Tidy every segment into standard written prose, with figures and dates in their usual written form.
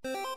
Hello?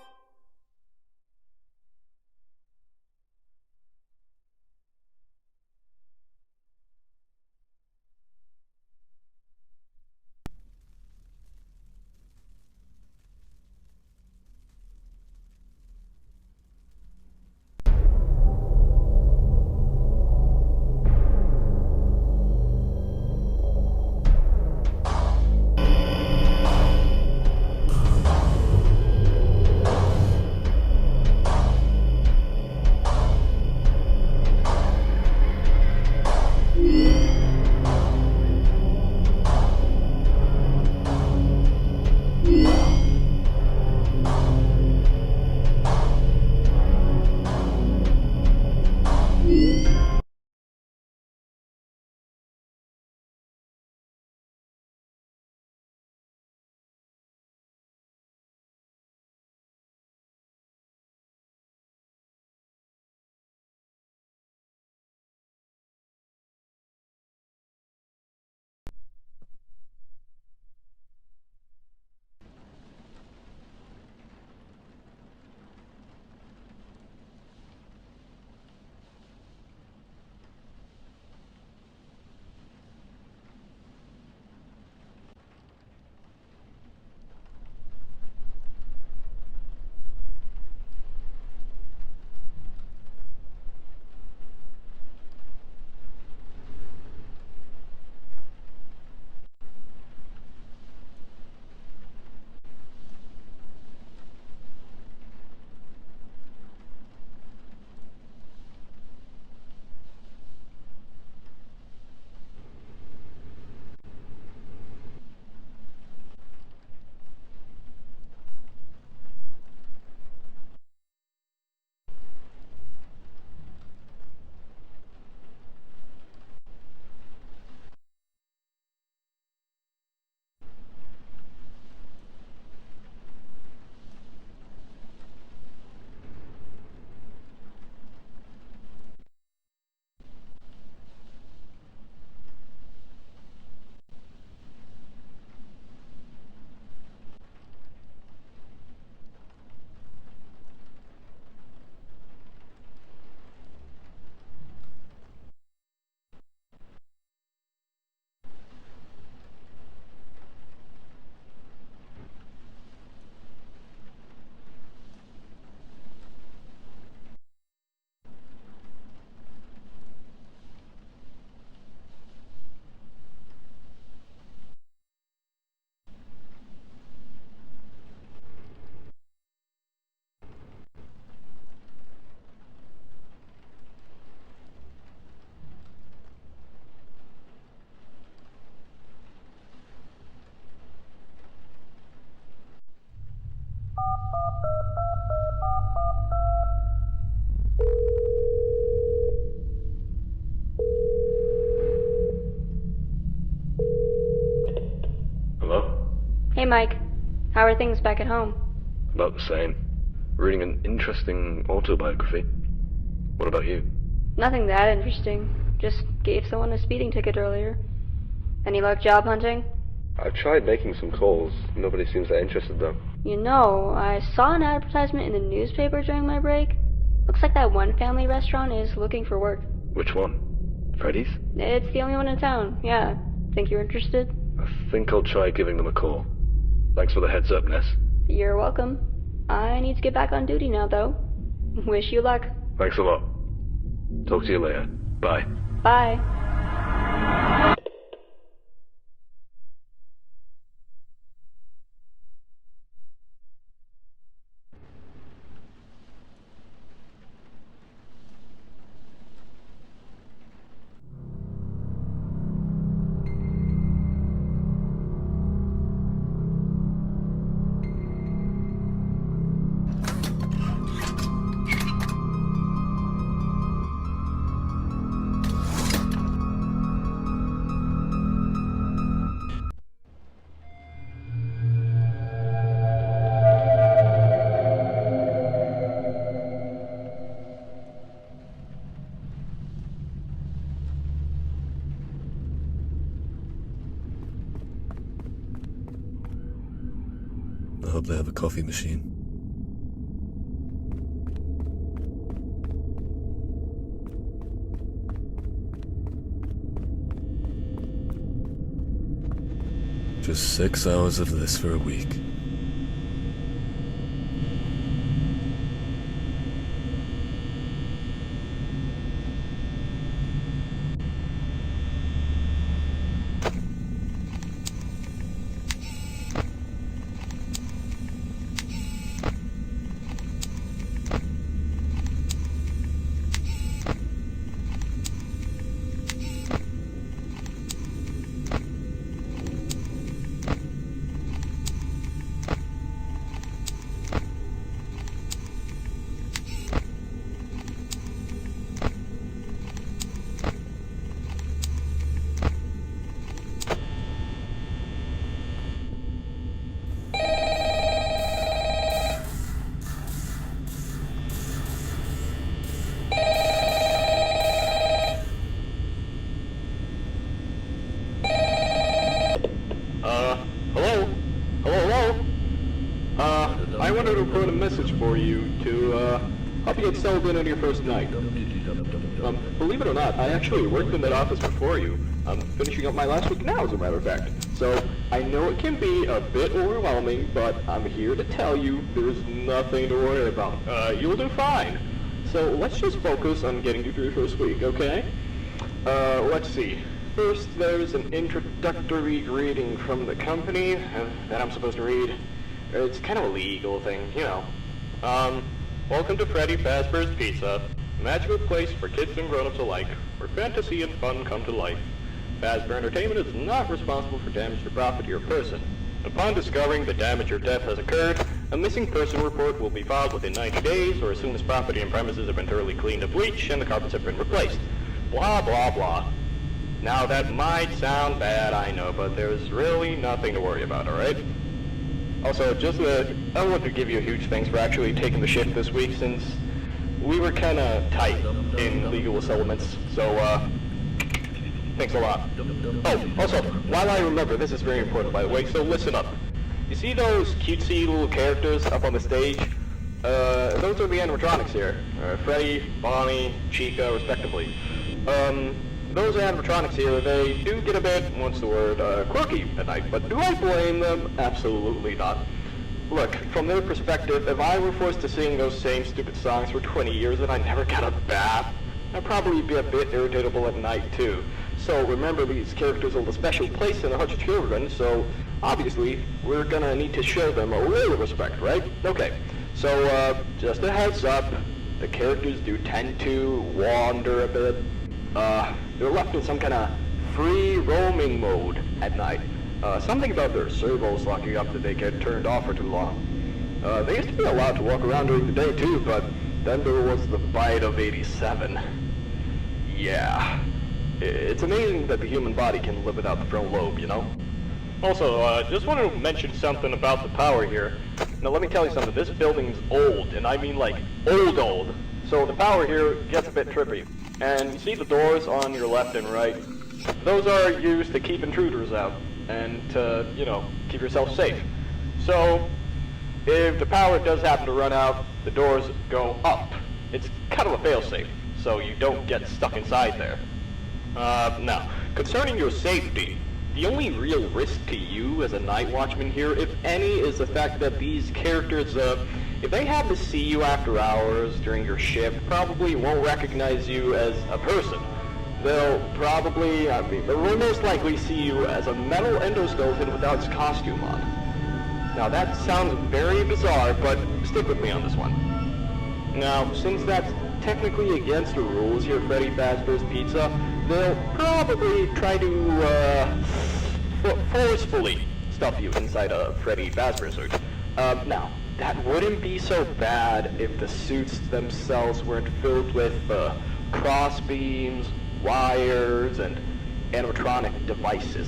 Hey, Mike. How are things back at home? About the same. Reading an interesting autobiography. What about you? Nothing that interesting. Just gave someone a speeding ticket earlier. Any luck job hunting? I've tried making some calls. Nobody seems that interested, though. You know, I saw an advertisement in the newspaper during my break. Looks like that one family restaurant is looking for work. Which one? Freddy's? It's the only one in town, yeah. Think you're interested? I think I'll try giving them a call. Thanks for the heads up, Ness. You're welcome. I need to get back on duty now, though. Wish you luck. Thanks a lot. Talk to you later. Bye. Bye. I hope they have a coffee machine. Just 6 hours of this for a week. I wanted to report a message for you to, help you get settled in on your first night. Believe it or not, I actually worked in that office before you. I'm finishing up my last week now, as a matter of fact. So, I know it can be a bit overwhelming, but I'm here to tell you there's nothing to worry about. You'll do fine. So, let's just focus on getting you through your first week, okay? Let's see. First, there's an introductory greeting from the company that I'm supposed to read. It's kind of a legal thing, you know. Welcome to Freddy Fazbear's Pizza, a magical place for kids and grown-ups alike, where fantasy and fun come to life. Fazbear Entertainment is not responsible for damage to property or person. Upon discovering that damage or death has occurred, a missing person report will be filed within 90 days, or as soon as property and premises have been thoroughly cleaned of bleach and the carpets have been replaced. Blah, blah, blah. Now, that might sound bad, I know, but there's really nothing to worry about, alright? Also, I want to give you a huge thanks for actually taking the shift this week, since we were kinda tight in legal settlements, so, thanks a lot. Oh, also, while I remember, this is very important, by the way, so listen up. You see those cutesy little characters up on the stage? Those are the animatronics here. Freddy, Bonnie, Chica, respectively. Those animatronics here, they do get a bit, what's the word, quirky at night, but do I blame them? Absolutely not. Look, from their perspective, if I were forced to sing those same stupid songs for 20 years and I never got a bath, I'd probably be a bit irritable at night too. So remember, these characters hold a special place in the hearts of children, so obviously we're gonna need to show them a little respect, right? Okay, so just a heads up, the characters do tend to wander a bit. They're left in some kind of free roaming mode at night. Something about their servos locking up that they get turned off for too long. They used to be allowed to walk around during the day too, but then there was the bite of 87. Yeah. It's amazing that the human body can live without the frontal lobe, you know? Also, just want to mention something about the power here. Now let me tell you something, this building's old, and I mean like old. So the power here gets a bit trippy. And you see the doors on your left and right? Those are used to keep intruders out, and to, you know, keep yourself safe. So, if the power does happen to run out, the doors go up. It's kind of a failsafe, so you don't get stuck inside there. Now, concerning your safety, the only real risk to you as a night watchman here, if any, is the fact that these characters, if they happen to see you after hours during your shift, probably won't recognize you as a person. They'll probably, they'll most likely see you as a metal endoskeleton without its costume on. Now that sounds very bizarre, but stick with me on this one. Now, since that's technically against the rules here at Freddy Fazbear's Pizza, they'll probably try to, forcefully stuff you inside a Freddy Fazbear suit. Now, that wouldn't be so bad if the suits themselves weren't filled with, cross beams, wires, and animatronic devices,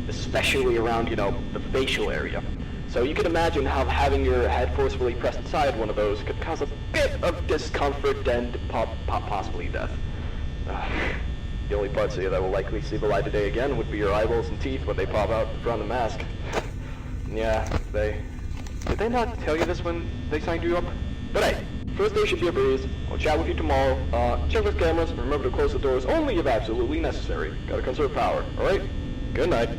especially around, you know, the facial area. So you can imagine how having your head forcefully pressed inside one of those could cause a bit of discomfort and possibly death. The only parts of you that will likely see the light of day again would be your eyeballs and teeth when they pop out from the mask. Yeah, did they not tell you this when they signed you up? But hey, first day should be a breeze. I'll chat with you tomorrow. Check with cameras, and remember to close the doors only if absolutely necessary. Gotta conserve power, alright? Good night.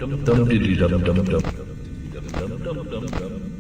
dum dum dum dum dum dum dum dum dum dum dum dum.